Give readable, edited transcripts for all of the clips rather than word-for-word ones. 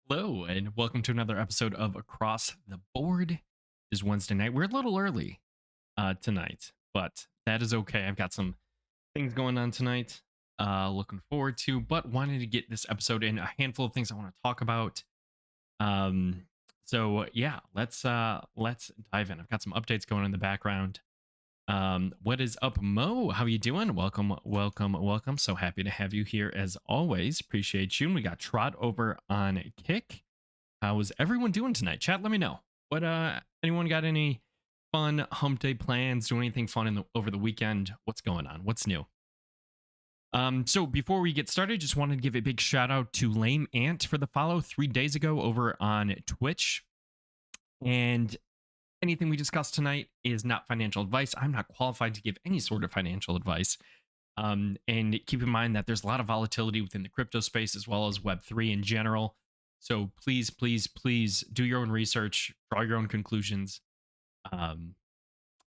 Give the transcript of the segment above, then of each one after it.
Hello, and welcome to another episode of Across the Board. It is Wednesday night. We're a little early tonight, but that is okay. I've got some things going on tonight. Looking forward to, but wanted to get this episode in a handful of things I want to talk about. Um, so yeah, let's dive in. I've got some updates going in the background. What is up, Mo? How you doing? Welcome, welcome, welcome. So happy to have you here as always. Appreciate you. And we got Trot over on Kick. How is everyone doing tonight? Chat, let me know. What anyone got any fun hump day plans? Do anything fun over the weekend? What's going on? What's new? So before we get started, just wanted to give a big shout out to Lame Ant for the follow 3 days ago over on Twitch. And anything we discussed tonight is not financial advice. I'm not qualified to give any sort of financial advice. And keep in mind that there's a lot of volatility within the crypto space as well as Web3 in general. So please, please, please do your own research, draw your own conclusions, um,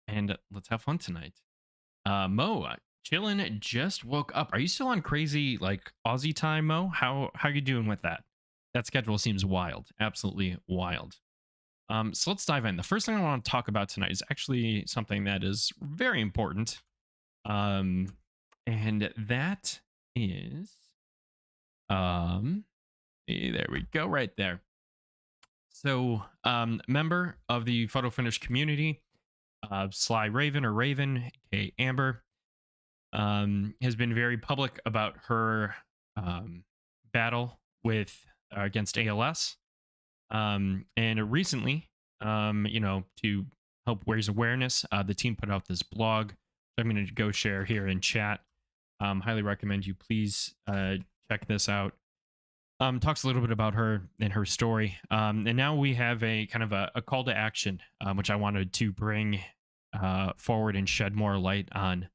and let's have fun tonight. Mo, chillin', just woke up. Are you still on crazy like Aussie time, Mo? How you doing with that? That schedule seems wild, absolutely wild. So let's dive in. The first thing I want to talk about tonight is actually something that is very important, um, and that is there we go, right there. So, member of the photo finish community, Sly Raven or Raven, aka Amber, has been very public about her battle with against ALS. And recently, to help raise awareness, the team put out this blog. I'm going to go share here in chat. Highly recommend you please check this out. Talks a little bit about her and her story. And now we have a kind of a call to action, which I wanted to bring forward and shed more light on.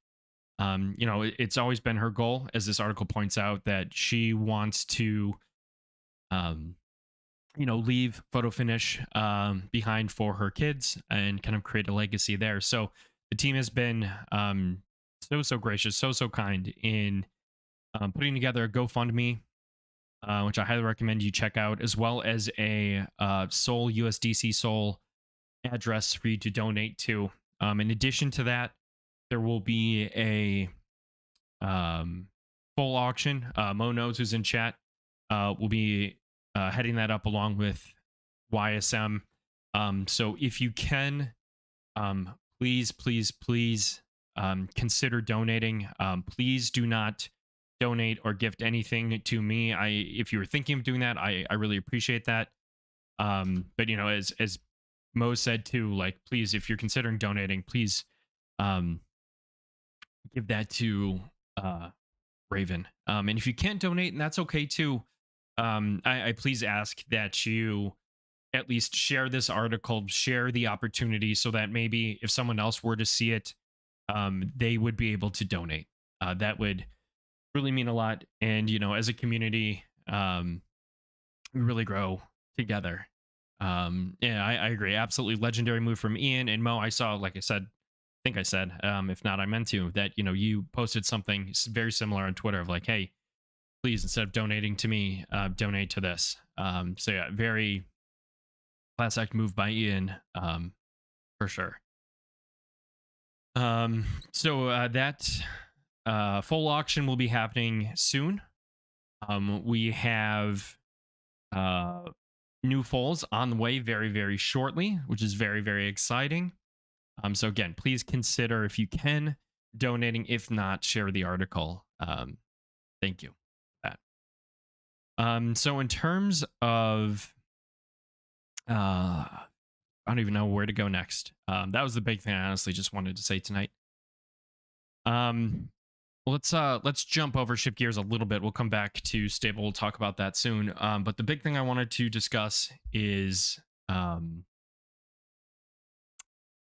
It's always been her goal, as this article points out, that she wants to, leave photo finish behind for her kids and kind of create a legacy there. So the team has been so gracious, so kind in putting together a GoFundMe, which I highly recommend you check out, as well as a Sol USDC Sol address for you to donate to. In addition to that, there will be a full auction. Mo knows, who's in chat, will be heading that up along with YSM. So if you can, please, please, please consider donating. Please do not donate or gift anything to me. If you were thinking of doing that, I really appreciate that. But as Mo said too, like, please, if you're considering donating, please give that to Raven. And if you can't donate, and that's okay too, I please ask that you at least share this article, share the opportunity, so that maybe if someone else were to see it, they would be able to donate. That would really mean a lot. And as a community, we really grow together. Yeah, I agree. Absolutely legendary move from Ian and Mo. I saw, like I said, think I said, if not, I meant to, that you posted something very similar on Twitter of like, hey, please, instead of donating to me, donate to this. So yeah, very class act move by Ian, for sure. So that full auction will be happening soon. We have new foals on the way very, very shortly, which is very, very exciting. So again, please consider, if you can, donating. If not, share the article. Thank you for that. So in terms of I don't even know where to go next. That was the big thing I honestly just wanted to say tonight. Let's jump over, shift gears a little bit. We'll come back to stable. We'll talk about that soon. But the big thing I wanted to discuss is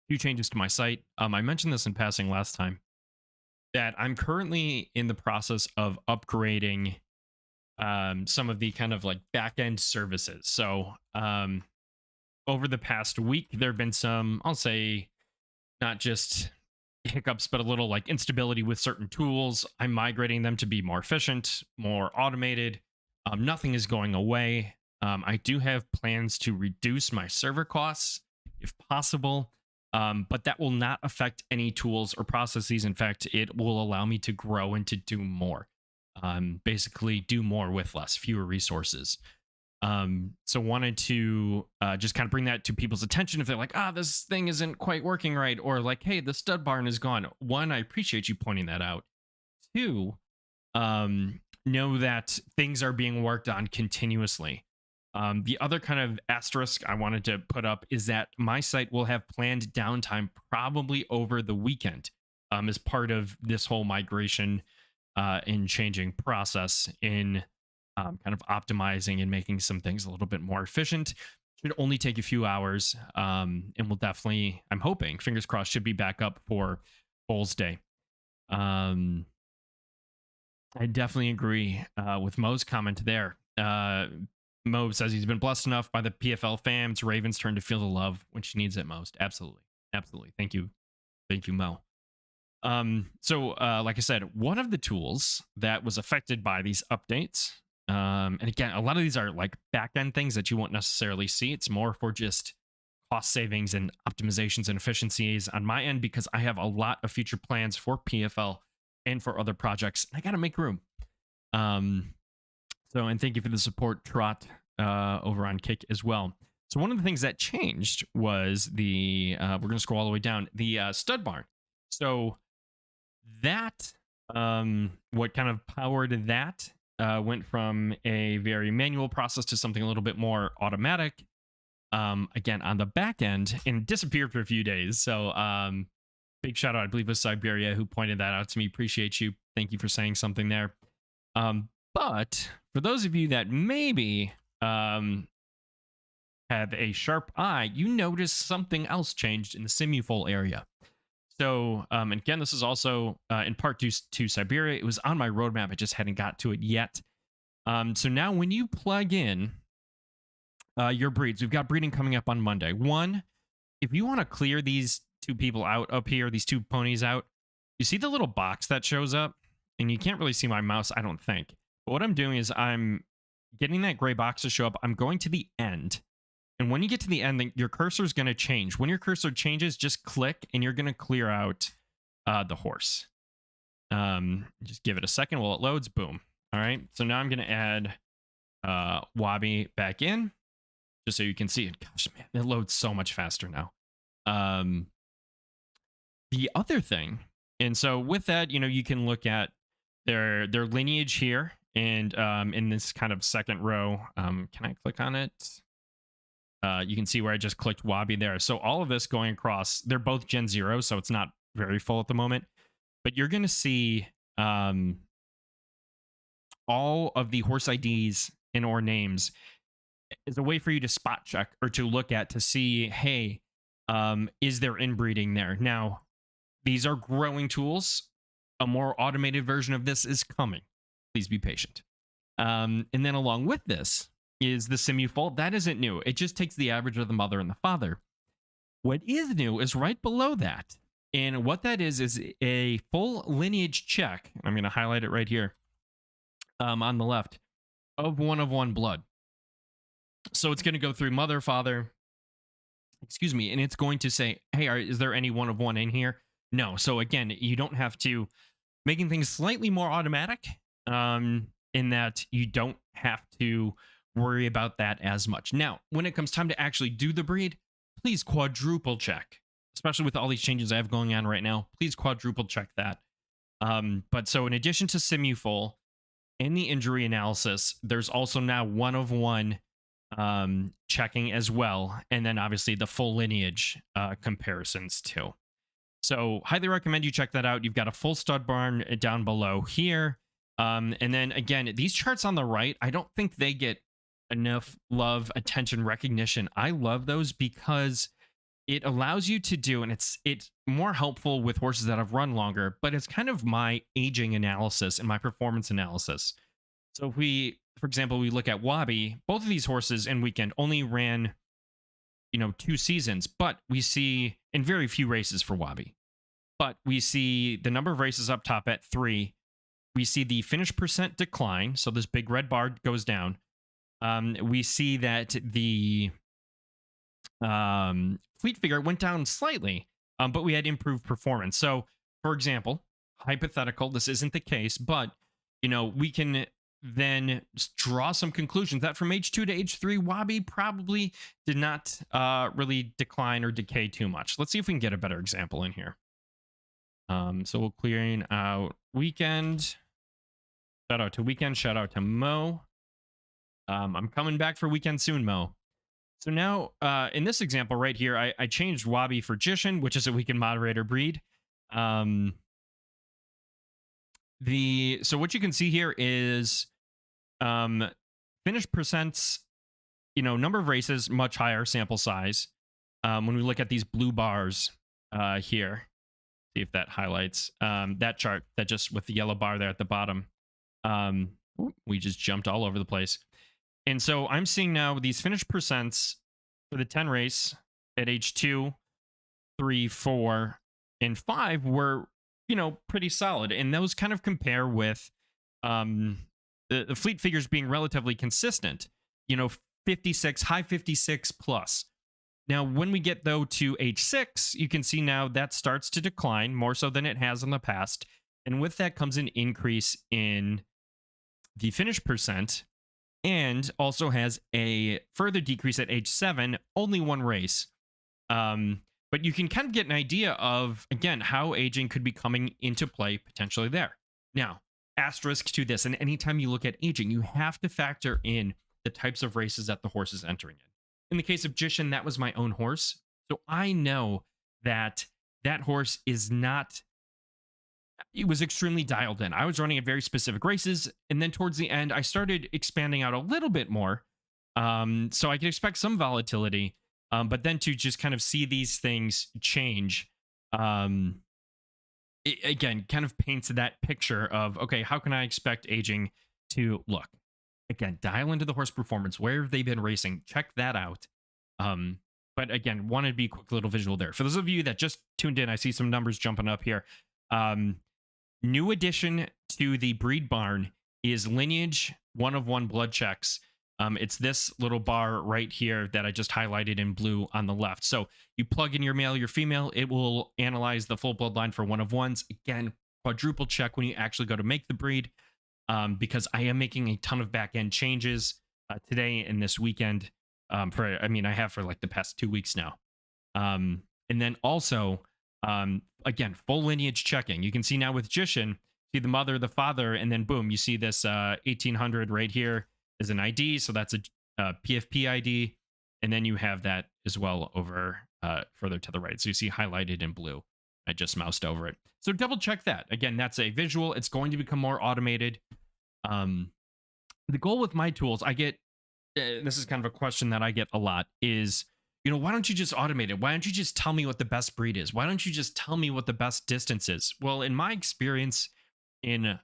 few changes to my site. I mentioned this in passing last time, that I'm currently in the process of upgrading some of the kind of like back end services. So over the past week, there have been some, I'll say, not just hiccups, but a little like instability with certain tools. I'm migrating them to be more efficient, more automated. Nothing is going away. I do have plans to reduce my server costs if possible, but that will not affect any tools or processes. In fact, it will allow me to grow and to do more. Basically, do more with less, fewer resources. So wanted to just kind of bring that to people's attention if they're like, this thing isn't quite working right, or like, hey, the stud barn is gone. One, I appreciate you pointing that out. Two, know that things are being worked on continuously. The other kind of asterisk I wanted to put up is that my site will have planned downtime probably over the weekend, as part of this whole migration and changing process in kind of optimizing and making some things a little bit more efficient. Should only take a few hours, and will definitely, I'm hoping, fingers crossed, should be back up for Bulls Day. I definitely agree with Mo's comment there. Mo says he's been blessed enough by the PFL fam. It's Ravens' turn to feel the love when she needs it most. Absolutely. Absolutely. Thank you. Thank you, Mo. So like I said, one of the tools that was affected by these updates, and again, a lot of these are like back-end things that you won't necessarily see. It's more for just cost savings and optimizations and efficiencies on my end, because I have a lot of future plans for PFL and for other projects. I got to make room. And thank you for the support, Trot, over on Kick as well. So one of the things that changed was we're going to scroll all the way down, the stud barn. So that, what kind of powered that, went from a very manual process to something a little bit more automatic. Again, on the back end, and disappeared for a few days. So big shout out, I believe it was Siberia who pointed that out to me. Appreciate you. Thank you for saying something there. But for those of you that maybe have a sharp eye, you notice something else changed in the Simufol area. So, and again, this is also in part due to Siberia. It was on my roadmap. I just hadn't got to it yet. So now when you plug in your breeds, we've got breeding coming up on Monday. One, if you want to clear these two people out up here, these two ponies out, you see the little box that shows up? And you can't really see my mouse, I don't think. But what I'm doing is I'm getting that gray box to show up. I'm going to the end. And when you get to the end, your cursor is going to change. When your cursor changes, just click and you're going to clear out the horse. Just give it a second while it loads. Boom. All right. So now I'm going to add Wabi back in just so you can see it. Gosh, man, it loads so much faster now. The other thing, and so with that, you can look at their lineage here. And in this kind of second row, can I click on it? You can see where I just clicked Wabi there. So all of this going across, they're both Gen 0, so it's not very full at the moment. But you're going to see all of the horse IDs and or names as a way for you to spot check or to look at to see, hey, is there inbreeding there? Now, these are growing tools. A more automated version of this is coming. Please be patient. And then along with this is the Simufol. That isn't new. It just takes the average of the mother and the father. What is new is right below that. And what that is a full lineage check. I'm going to highlight it right here on the left of one blood. So it's going to go through mother, father, and it's going to say, hey, is there any one of one in here? No. So again, you don't have to, making things slightly more automatic, in that you don't have to worry about that as much. Now, when it comes time to actually do the breed, please quadruple check, especially with all these changes I have going on right now. Please quadruple check that. But so in addition to Simufol and the injury analysis, there's also now one of one checking as well. And then obviously the full lineage comparisons too. So highly recommend you check that out. You've got a full stud barn down below here. And then again, these charts on the right, I don't think they get enough love, attention, recognition. I love those because it allows you to do, and it's more helpful with horses that have run longer, but it's kind of my aging analysis and my performance analysis. So if we, for example, we look at Wabi, both of these horses in weekend only ran, 2 seasons, but we see in very few races for Wabi, but we see the number of races up top at 3. We see the finish percent decline. So this big red bar goes down. we see that the fleet figure went down slightly, but we had improved performance. So, for example, hypothetical, this isn't the case, but we can then draw some conclusions that from H2 to H3, Wabi probably did not really decline or decay too much. Let's see if we can get a better example in here. So we'll clearing out weekend. Shout out to weekend. Shout out to Mo. I'm coming back for weekend soon, Mo. So now, in this example right here, I changed Wabi for Jishin, which is a weekend moderator breed. So what you can see here is finished percents, number of races, much higher sample size. When we look at these blue bars here, see if that highlights that chart, that just with the yellow bar there at the bottom. We just jumped all over the place. And so I'm seeing now these finished percents for the 10 race at H2, 3, 4, and 5 were, pretty solid. And those kind of compare with the fleet figures being relatively consistent, 56, high 56 plus. Now, when we get, though, to H6, you can see now that starts to decline more so than it has in the past. And with that comes an increase in the finish percent, and also has a further decrease at H7, only one race. But you can kind of get an idea of, again, how aging could be coming into play potentially there. Now, asterisk to this, and anytime you look at aging, you have to factor in the types of races that the horse is entering in. In the case of Jishin, that was my own horse. So I know that that horse is not, it was extremely dialed in. I was running at very specific races. And then towards the end, I started expanding out a little bit more. So I could expect some volatility. But then to just kind of see these things change, it, again, kind of paints that picture of, okay, how can I expect aging to look? Again, dial into the horse performance. Where have they been racing? Check that out. But again, wanted to be a quick little visual there. For those of you that just tuned in, I see some numbers jumping up here. New addition to the breed barn is lineage 1 of 1 blood checks. It's this little bar right here that I just highlighted in blue on the left. So you plug in your male, your female, it will analyze the full bloodline for 1 of 1s. Again, quadruple check when you actually go to make the breed, because I am making a ton of back end changes today and this weekend. I have for like the past 2 weeks now. And then also, again, full lineage checking. You can see now with Jishin, see the mother, the father, and then boom, you see this 1800 right here is an ID. So that's a PFP ID. And then you have that as well over further to the right. So you see highlighted in blue. I just moused over it. So double check that. Again, that's a visual. It's going to become more automated. The goal with my tools, I get, this is kind of a question that I get a lot, is, why don't you just automate it? Why don't you just tell me what the best breed is? Why don't you just tell me what the best distance is? Well, in my experience in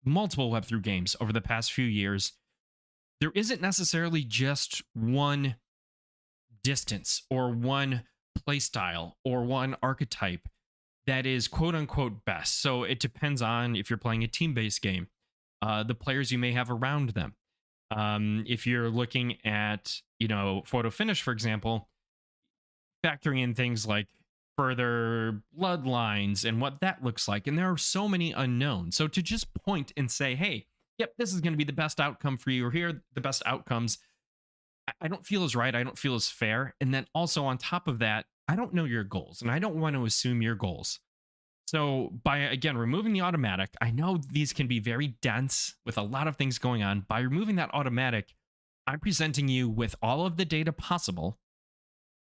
multiple Web3 games over the past few years, there isn't necessarily just one distance or one playstyle or one archetype that is quote unquote best. So it depends on if you're playing a team-based game, the players you may have around them. If you're looking at, photo finish, for example, factoring in things like further bloodlines and what that looks like. And there are so many unknowns. So to just point and say, hey, yep, this is going to be the best outcome for you, or here are the best outcomes, I don't feel as right. I don't feel as fair. And then also on top of that, I don't know your goals and I don't want to assume your goals. So by, again, removing the automatic, I know these can be very dense with a lot of things going on. By removing that automatic, I'm presenting you with all of the data possible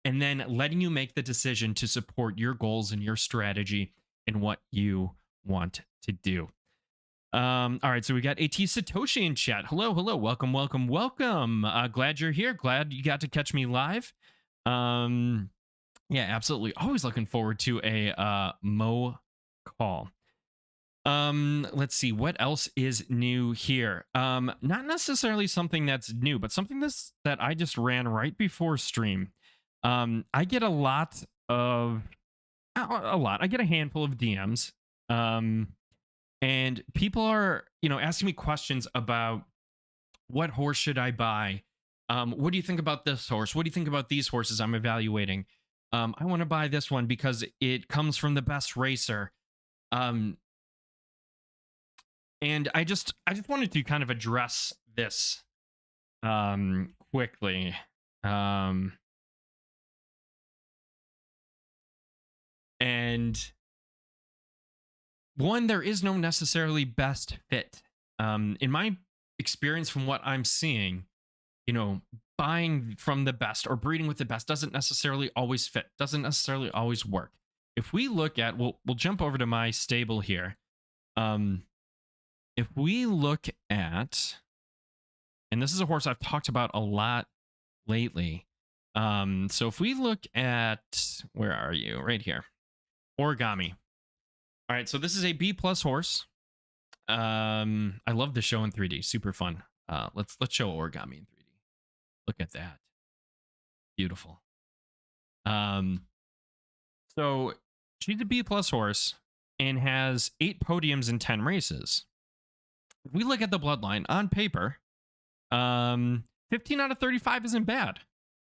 and then letting you make the decision to support your goals and your strategy and what you want to do. All right, so we got AT Satoshi in chat. Hello, welcome. Glad you're here. Glad you got to catch me live. Yeah, absolutely. Always looking forward to a Mo call. Let's see what else is new here. Not necessarily something that's new, but something that I just ran right before stream. I get a lot. I get a handful of DMs. And people are, asking me questions about What horse should I buy? What do you think about this horse? What do you think about these horses I'm evaluating? I want to buy this one because it comes from the best racer. Um, and I just wanted to kind of address this quickly. Um, and one, there is no necessarily best fit. In my experience, from what I'm seeing, you know, buying from the best or breeding with the best doesn't necessarily always fit, doesn't necessarily always work. If we look at, we'll jump over to my stable here. Um, if we look at, and this is a horse I've talked about a lot lately. So if we look at, where are you? Right here, Origami. All right, so this is a B plus horse. I love the show in 3D, super fun. Let's show Origami in 3D. Look at that, beautiful. So she's a B plus horse and has 8 podiums in 10 races. If we look at the bloodline on paper, 15 out of 35 isn't bad.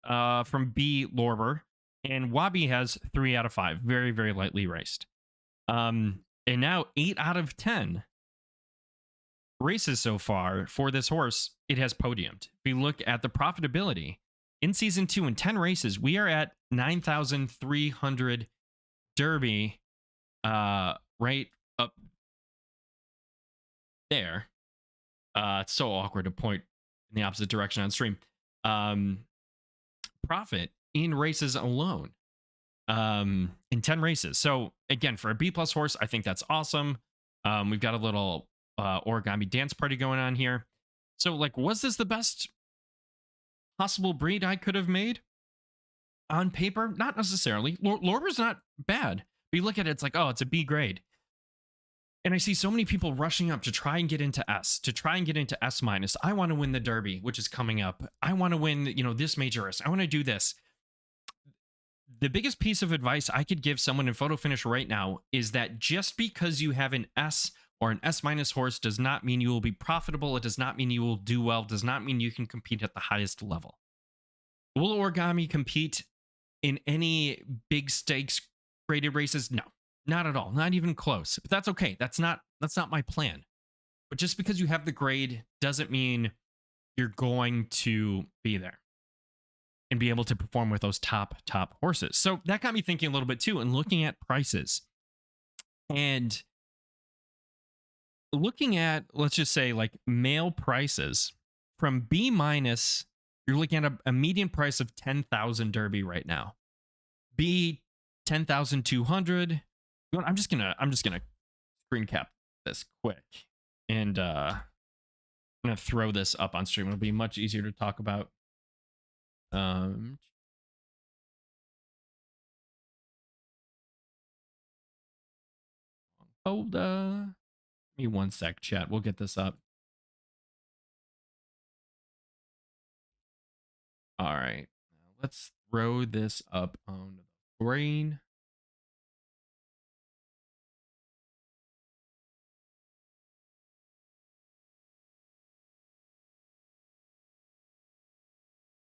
From B Lorber, and Wabi has 3 out of 5, very very lightly raced. And now 8 out of 10 races so far for this horse, it has podiumed. If we look at the profitability in season 2 in 10 races, we are at 9,300 Derby, right up there. It's so awkward to point in the opposite direction on stream. Profit in races alone, in 10 races. So again, for a B plus horse, I think that's awesome. We've got a little origami dance party going on here. So like, was this the best possible breed I could have made on paper? Not necessarily. Lorber's not bad, but you look at it, it's like, oh, it's a B grade. And I see so many people rushing up to try and get into S, to try and get into S minus. I want to win the Derby, which is coming up. I want to win, this major race. I want to do this. The biggest piece of advice I could give someone in photo finish right now is that just because you have an S or an S minus horse does not mean you will be profitable. It does not mean you will do well. It does not mean you can compete at the highest level. Will Origami compete in any big stakes graded races? No, not at all. Not even close. But that's okay. That's not my plan. But just because you have the grade doesn't mean you're going to be there and be able to perform with those top horses. So that got me thinking a little bit too, and looking at prices and looking at, let's just say, like male prices from B minus. You're looking at a median price of 10,000 Derby right now. B 10,200. I'm just gonna screen cap this quick, and I'm gonna throw this up on stream. It'll be much easier to talk about. Hold give me one sec, chat. We'll get this up. All right, now let's throw this up on the screen.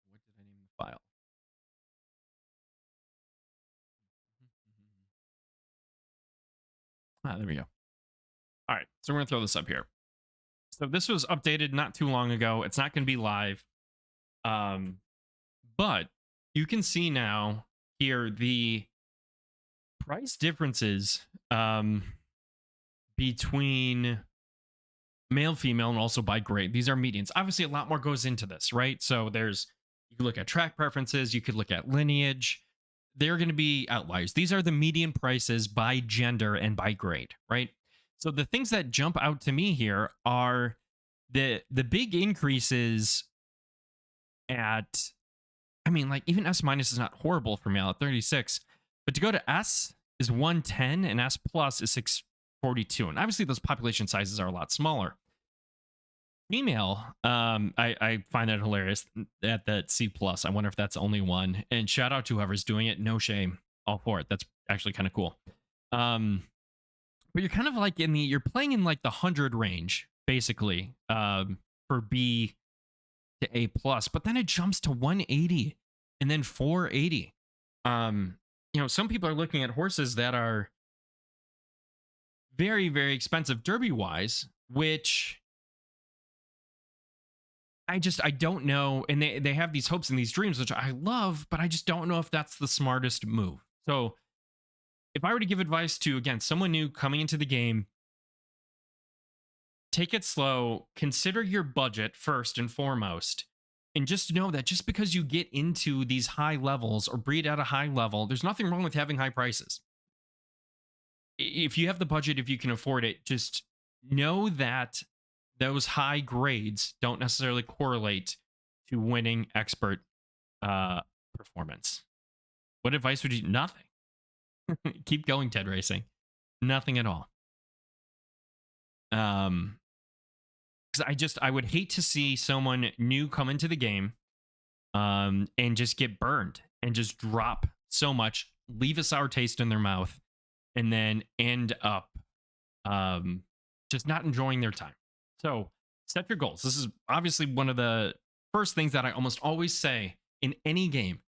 What did I name the file? There we go. All right, so we're gonna throw this up here. So this was updated not too long ago. It's not gonna be live. But you can see now here the price differences between male, female, and also by grade. These are medians. Obviously, a lot more goes into this, right? So you can look at track preferences, you could look at lineage. They're going to be outliers. These are the median prices by gender and by grade, right? So the things that jump out to me here are the big increases at, I mean, like even S minus is not horrible for male at 36, but to go to S is 110 and S plus is 642. And obviously those population sizes are a lot smaller. Female, I find that hilarious at that C plus. I wonder if that's only one. And shout out to whoever's doing it. No shame. All for it. That's actually kind of cool. But you're kind of like you're playing in like the 100 range, basically, for B to A plus, but then it jumps to 180 and then 480. Some people are looking at horses that are very, very expensive derby wise, which I don't know. And they have these hopes and these dreams, which I love, but I just don't know if that's the smartest move. So if I were to give advice to, again, someone new coming into the game, take it slow, consider your budget first and foremost. And just know that just because you get into these high levels or breed at a high level, there's nothing wrong with having high prices. If you have the budget, if you can afford it, just know that those high grades don't necessarily correlate to winning expert performance. What advice would you? Nothing. Keep going, Ted Racing. Nothing at all. Because I would hate to see someone new come into the game and just get burned and just drop so much, leave a sour taste in their mouth, and then end up just not enjoying their time. So set your goals. This is obviously one of the first things that I almost always say in any game.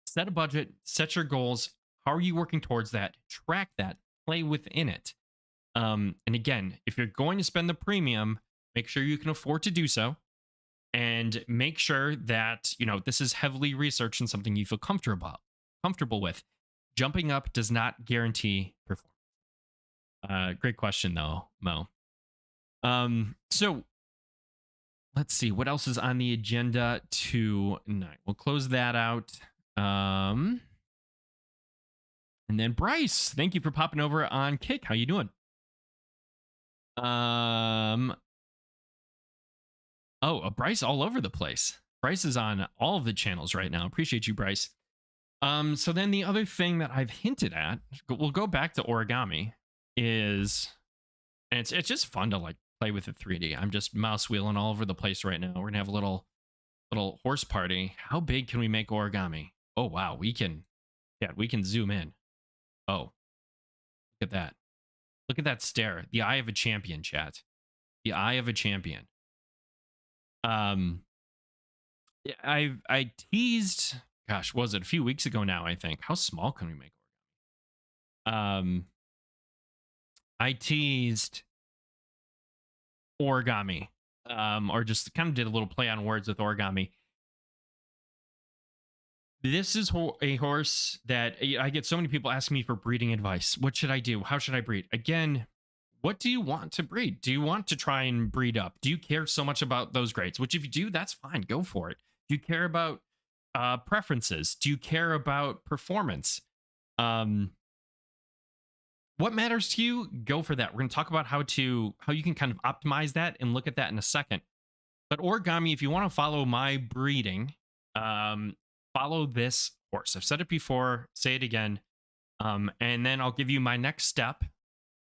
Set a budget, set your goals. How are you working towards that? Track that, play within it. And again, if you're going to spend the premium, make sure you can afford to do so. And make sure that, this is heavily researched and something you feel comfortable with. Jumping up does not guarantee performance. Great question though, Mo. So let's see what else is on the agenda tonight. We'll close that out. And then Bryce, thank you for popping over on Kick. How you doing? Bryce all over the place. Bryce is on all of the channels right now. Appreciate you, Bryce. So then the other thing that I've hinted at, we'll go back to origami, is, and it's just fun to like play with the 3D. I'm just mouse wheeling all over the place right now. We're gonna have a little horse party. How big can we make origami? Oh wow, we can zoom in. Oh, look at that. Look at that stare. The eye of a champion, chat. The eye of a champion. I teased, gosh, was it a few weeks ago now, I think. How small can we make origami? I teased origami. Or just kind of did a little play on words with origami. This is a horse that I get so many people asking me for breeding advice. What should I do? How should I breed? Again, what do you want to breed? Do you want to try and breed up? Do you care so much about those grades? Which if you do, that's fine. Go for it. Do you care about preferences? Do you care about performance? What matters to you? Go for that. We're going to talk about how you can kind of optimize that and look at that in a second. But origami, if you want to follow my breeding, follow this horse. I've said it before, say it again. And then I'll give you my next step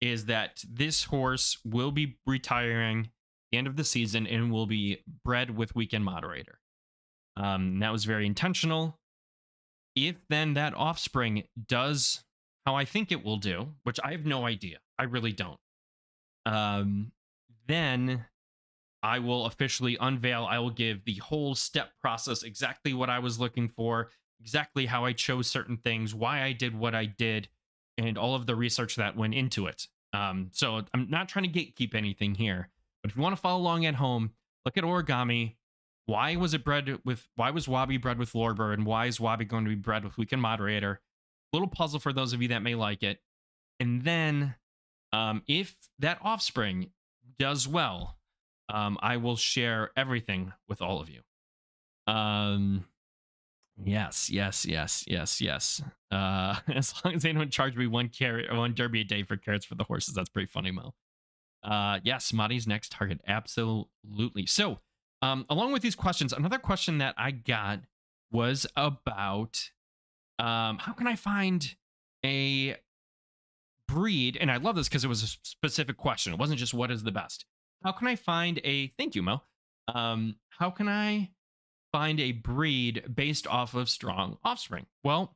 is that this horse will be retiring at the end of the season and will be bred with Weekend Moderator. That was very intentional. If then that offspring does how I think it will do, which I have no idea, I really don't, then I will officially unveil, I will give the whole step process, exactly what I was looking for, exactly how I chose certain things, why I did what I did, and all of the research that went into it. So I'm not trying to gatekeep anything here, but if you want to follow along at home, look at origami. Why was Wabi bred with Lordbird, and why is Wabi going to be bred with Weekend Moderator? Little puzzle for those of you that may like it. And then if that offspring does well, I will share everything with all of you. Yes. As long as they don't charge me one derby a day for carrots for the horses, that's pretty funny, Mo. Yes, Madi's next target, absolutely. So, along with these questions, another question that I got was about how can I find a breed? And I love this because it was a specific question. It wasn't just what is the best. How can I find thank you, Mo. How can I find a breed based off of strong offspring? Well,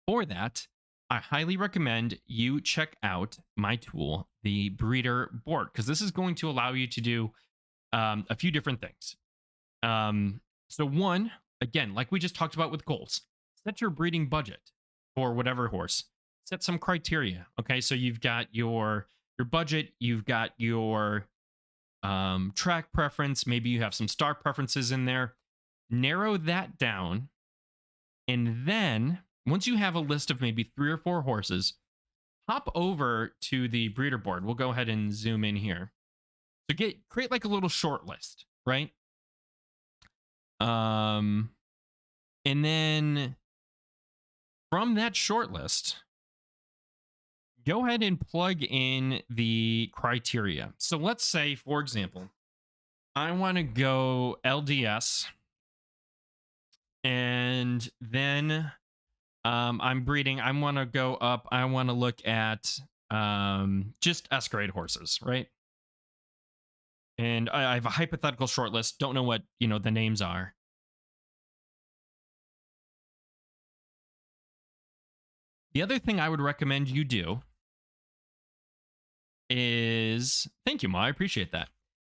for that, I highly recommend you check out my tool, the Breeder Board, because this is going to allow you to do a few different things. So one, again, like we just talked about with goals, set your breeding budget for whatever horse. Set some criteria. Okay, so you've got your budget, you've got your track preference, maybe you have some star preferences in there. Narrow that down, and then once you have a list of maybe 3 or 4 horses, hop over to the breeder board. We'll go ahead and zoom in here. So create like a little short list, right? And then from that short list, go ahead and plug in the criteria. So let's say, for example, I want to go LDS, and then I'm breeding. I want to go up. I want to look at just S grade horses, right? And I have a hypothetical short list. Don't know what the names are. The other thing I would recommend you do is, thank you, Ma, I appreciate that,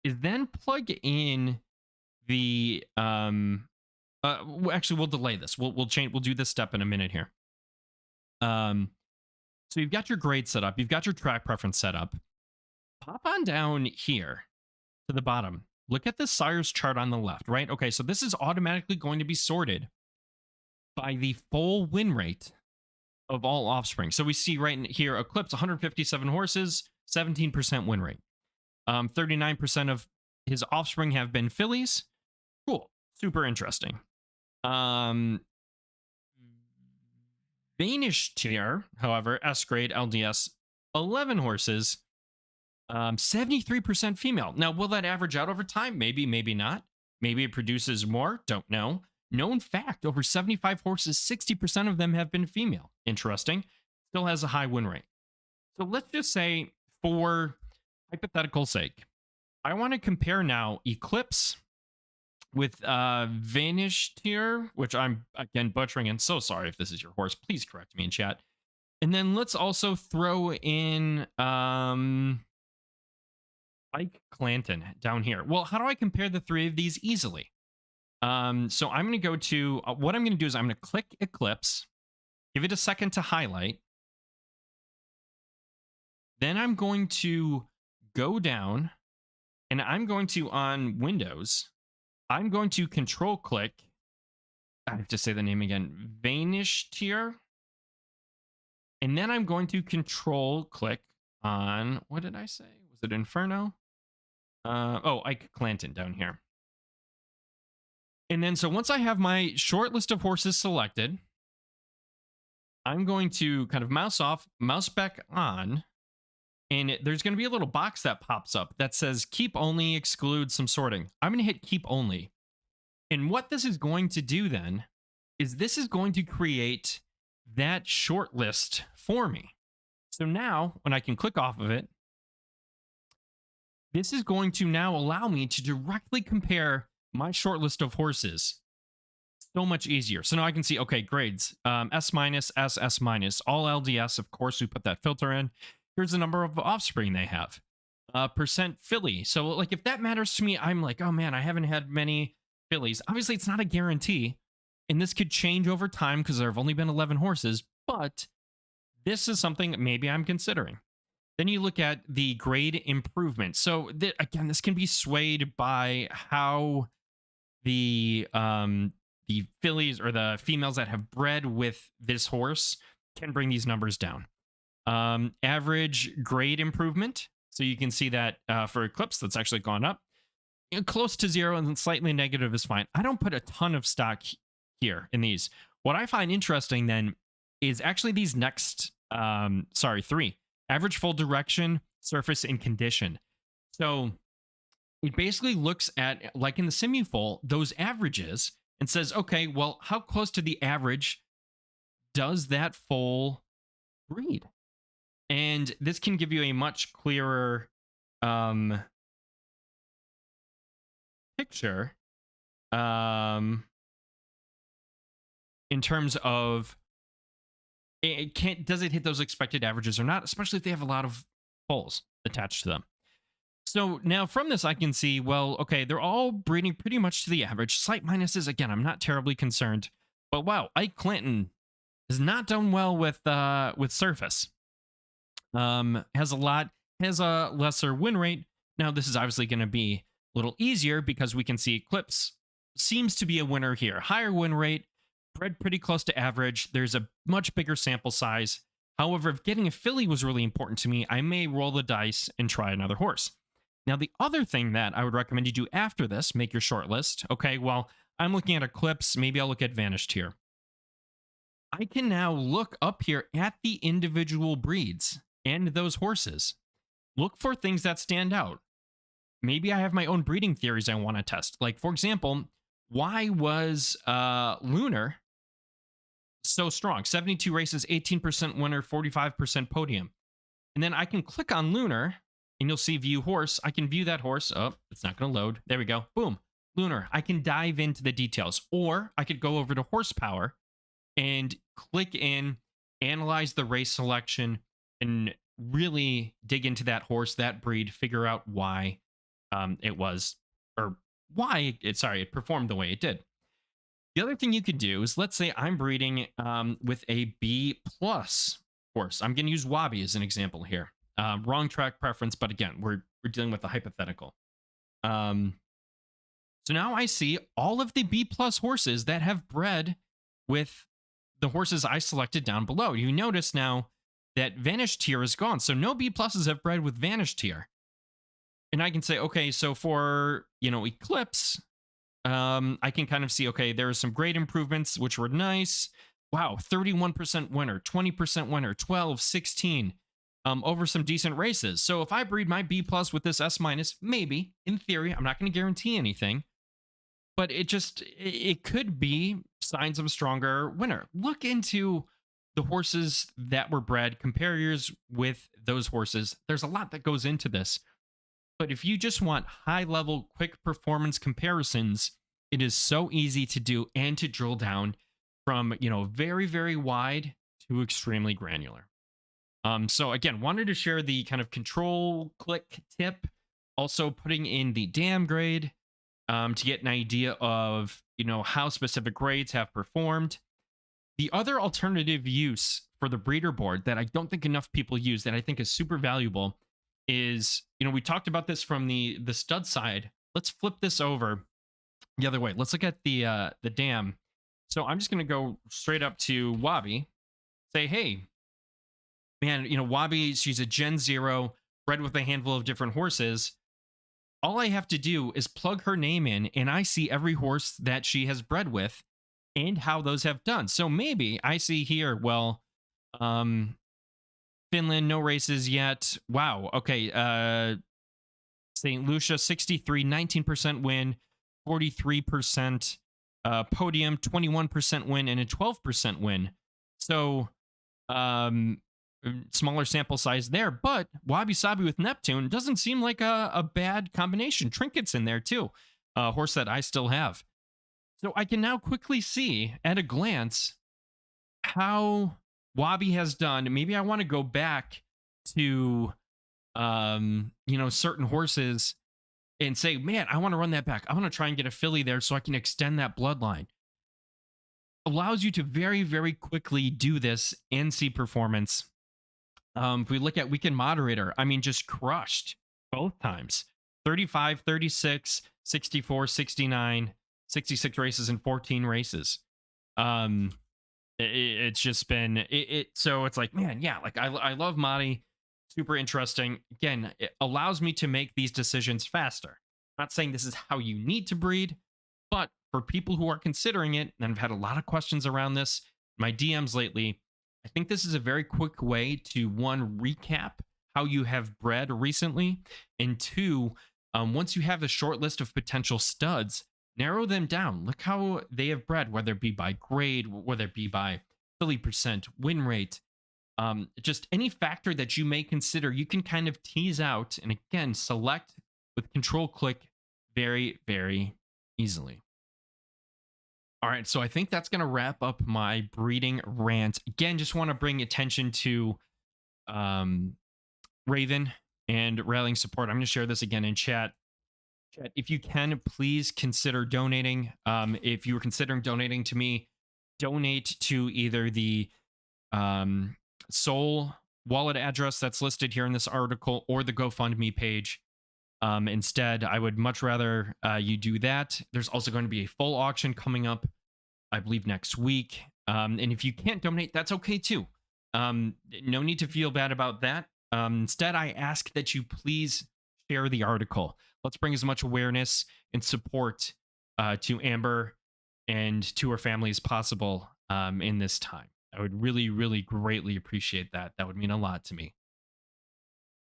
is then plug in the actually we'll delay this. We'll do this step in a minute here. So you've got your grade set up, you've got your track preference set up. Pop on down here to the bottom. Look at the sires chart on the left, right? Okay, so this is automatically going to be sorted by the full win rate of all offspring. So we see right in here, Eclipse, 157 horses, 17% win rate. 39% of his offspring have been fillies. Cool. Super interesting. Vanish tier, however, S grade LDS, 11 horses, 73% female. Now, will that average out over time? Maybe, maybe not. Maybe it produces more. Don't know. Known fact, over 75 horses, 60% of them have been female. Interesting. Still has a high win rate. So let's just say, for hypothetical sake, I want to compare now Eclipse with Vanish tier, which I'm, again, butchering, and so sorry if this is your horse. Please correct me in chat. And then let's also throw in Ike Clanton down here. Well, how do I compare the 3 of these easily? So I'm going to go to, what I'm going to do is I'm going to click Eclipse, give it a second to highlight. Then I'm going to go down, and I'm going to, on Windows, I'm going to control click, I have to say the name again, Vanish tier. And then I'm going to control click on, what did I say? Was it Inferno? Ike Clanton down here. And then, so once I have my short list of horses selected, I'm going to kind of mouse off, mouse back on, and there's going to be a little box that pops up that says keep only, exclude some sorting. I'm going to hit keep only. And what this is going to do then is this is going to create that short list for me. So now when I can click off of it, this is going to now allow me to directly compare my short list of horses. So much easier. So now I can see, okay, grades, S minus, S, S minus, all LDS. Of course, we put that filter in. Here's the number of offspring they have. Percent filly. So like, if that matters to me, I'm like, oh man, I haven't had many fillies. Obviously, it's not a guarantee, and this could change over time because there have only been 11 horses, but this is something maybe I'm considering. Then you look at the grade improvement. So again, this can be swayed by how the fillies or the females that have bred with this horse can bring these numbers down. Average grade improvement. So you can see that for Eclipse, that's actually gone up. Close to 0 and slightly negative is fine. I don't put a ton of stock here in these. What I find interesting then is actually these next, 3. Average full direction, surface, and condition. So it basically looks at, like in the Simufoal, those averages and says, okay, well, how close to the average does that foal breed? And this can give you a much clearer picture in terms of does it hit those expected averages or not, especially if they have a lot of foals attached to them. So now from this, I can see, well, okay, they're all breeding pretty much to the average. Slight minuses, again, I'm not terribly concerned. But wow, Ike Clanton has not done well with surface. Has a lesser win rate. Now, this is obviously going to be a little easier because we can see Eclipse seems to be a winner here. Higher win rate, bred pretty close to average. There's a much bigger sample size. However, if getting a filly was really important to me, I may roll the dice and try another horse. Now, the other thing that I would recommend you do after this, make your short list. Okay, well, I'm looking at Eclipse. Maybe I'll look at Vanished here. I can now look up here at the individual breeds and those horses. Look for things that stand out. Maybe I have my own breeding theories I want to test. Like, for example, why was Lunar so strong? 72 races, 18% winner, 45% podium. And then I can click on Lunar and you'll see view horse. I can view that horse. Oh, it's not going to load. There we go. Boom. Lunar. I can dive into the details. Or I could go over to horsepower and click in, analyze the race selection, and really dig into that horse, that breed, figure out why it was, or why it performed the way it did. The other thing you could do is, let's say I'm breeding with a B plus horse. I'm going to use Wabi as an example here. Wrong track preference, but again, we're dealing with a hypothetical. So now I see all of the B plus horses that have bred with the horses I selected down below. You notice now that Vanished Tier is gone. So no B pluses have bred with Vanished Tier. And I can say, okay, so for, Eclipse, I can kind of see, okay, there are some great improvements, which were nice. Wow, 31% winner, 20% winner, 12, 16, over some decent races. So if I breed my B plus with this S minus, maybe, in theory, I'm not going to guarantee anything, but it could be signs of a stronger winner. Look into the horses that were bred, compare yours with those horses. There's a lot that goes into this. But if you just want high level, quick performance comparisons, it is so easy to do and to drill down from, very, very wide to extremely granular. So again, wanted to share the kind of control click tip, also putting in the dam grade to get an idea of, how specific grades have performed. The other alternative use for the breeder board that I don't think enough people use that I think is super valuable is, we talked about this from the stud side. Let's flip this over the other way. Let's look at the dam. So I'm just going to go straight up to Wabi, say, hey, man, Wabi, she's a Gen 0, bred with a handful of different horses. All I have to do is plug her name in, and I see every horse that she has bred with and how those have done. So maybe I see here, well, Finland, no races yet. Wow. Okay. St. Lucia, 63, 19% win, 43% podium, 21% win, and a 12% win. So, smaller sample size there, but Wabi Sabi with Neptune doesn't seem like a bad combination. Trinkets in there too, a horse that I still have. So I can now quickly see at a glance how Wabi has done. Maybe I want to go back to, certain horses and say, man, I want to run that back. I want to try and get a filly there so I can extend that bloodline. Allows you to very, very quickly do this and see performance. If we look at Weekend Moderator, I mean, just crushed both times. 35, 36, 64, 69, 66 races and 14 races. It's just been so it's like, man, yeah, like I love Madi, super interesting. Again, it allows me to make these decisions faster. I'm not saying this is how you need to breed, but for people who are considering it, and I've had a lot of questions around this, my DMs lately, I think this is a very quick way to, one, recap how you have bred recently, and two, once you have a short list of potential studs, narrow them down. Look how they have bred, whether it be by grade, whether it be by filly percent, win rate, just any factor that you may consider, you can kind of tease out and again select with control click very, very easily. All right, so I think that's going to wrap up my breeding rant. Again, just want to bring attention to Raven. and rallying support. I'm going to share this again in chat. Chat, if you can, please consider donating. If you were considering donating to me, donate to either the Soul wallet address that's listed here in this article or the GoFundMe page. Instead, I would much rather you do that. There's also going to be a full auction coming up, I believe, next week. And if you can't donate, that's okay too. No need to feel bad about that. Instead, I ask that you please share the article. Let's bring as much awareness and support to Amber and to her family as possible in this time. I would really, really greatly appreciate that. That would mean a lot to me.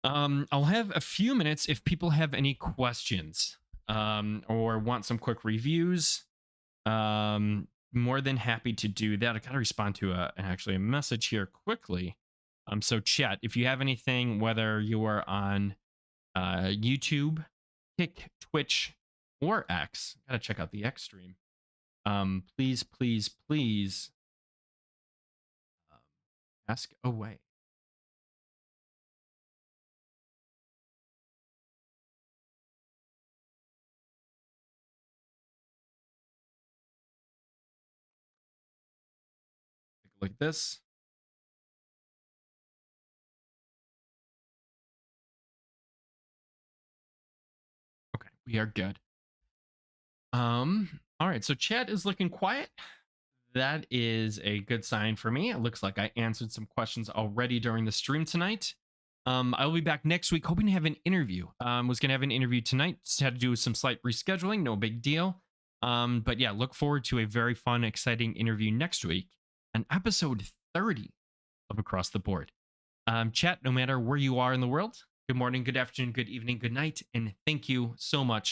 I'll have a few minutes if people have any questions or want some quick reviews. More than happy to do that. I gotta respond to actually a message here quickly. So chat, if you have anything, whether you are on YouTube, Kick, Twitch, or X, gotta check out the X stream. Please, please, please ask away. Take a look at this. Okay, we are good. All right, so chat is looking quiet. That is a good sign for me. It looks like I answered some questions already during the stream tonight. I will be back next week, hoping to have an interview. Was gonna have an interview tonight. Just had to do some slight rescheduling, no big deal. But yeah, look forward to a very fun, exciting interview next week, an episode 30 of Across the Board. Chat, no matter where you are in the world, good morning, good afternoon, good evening, good night, and thank you so much